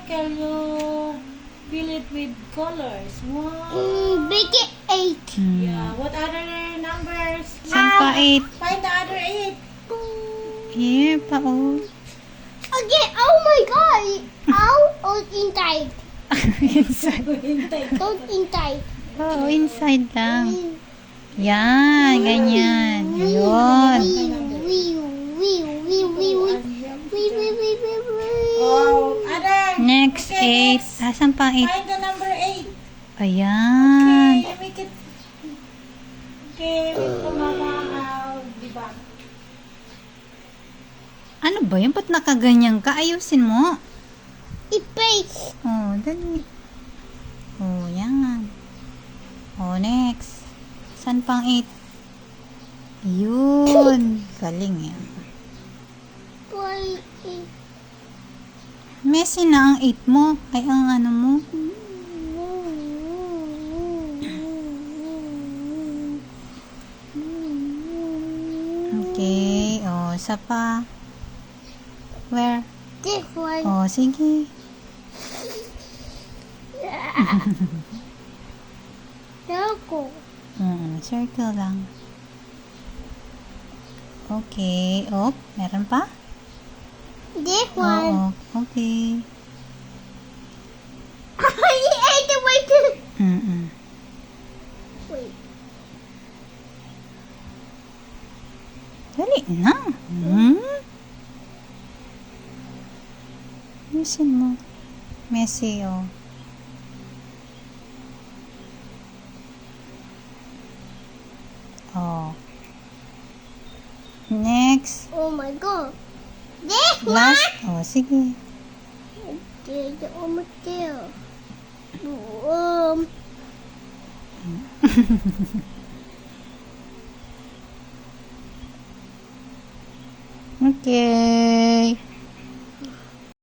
circle, you fill it with colors. Wow. Make it 8. Yeah. What other numbers? Saan pa 8? Find the other 8. Yeah, pa oh. Again, oh my god. Out or inside? Inside. Don't inside. Oo, inside lang. Yan, ganyan. Yun. Oh, other. Next, Okay, 8. Asan pa 8? Find the number 8. Ayan. Okay, make it. Okay, wait for mama. Diba? Ano ba yun? Ba't nakaganyan ka? Ayusin mo. Space. Oh, dali. Oh, yan. Oh, next. Saan pang 8? Yun. Galing yan. Messy na ang 8 mo. Ay, ang ano mo. Okay. Oh, isa pa. Where? This one. Oh, sige. Circle. Circle lang. Okay. Oh, meron pa? This one. Oo. Okay. He ate the way to. Wait. Dali na. Ayusin mo. Messy, oh. Oh. Next. Oh my god. This Last. one. Oh, sige. There's almost there. Okay.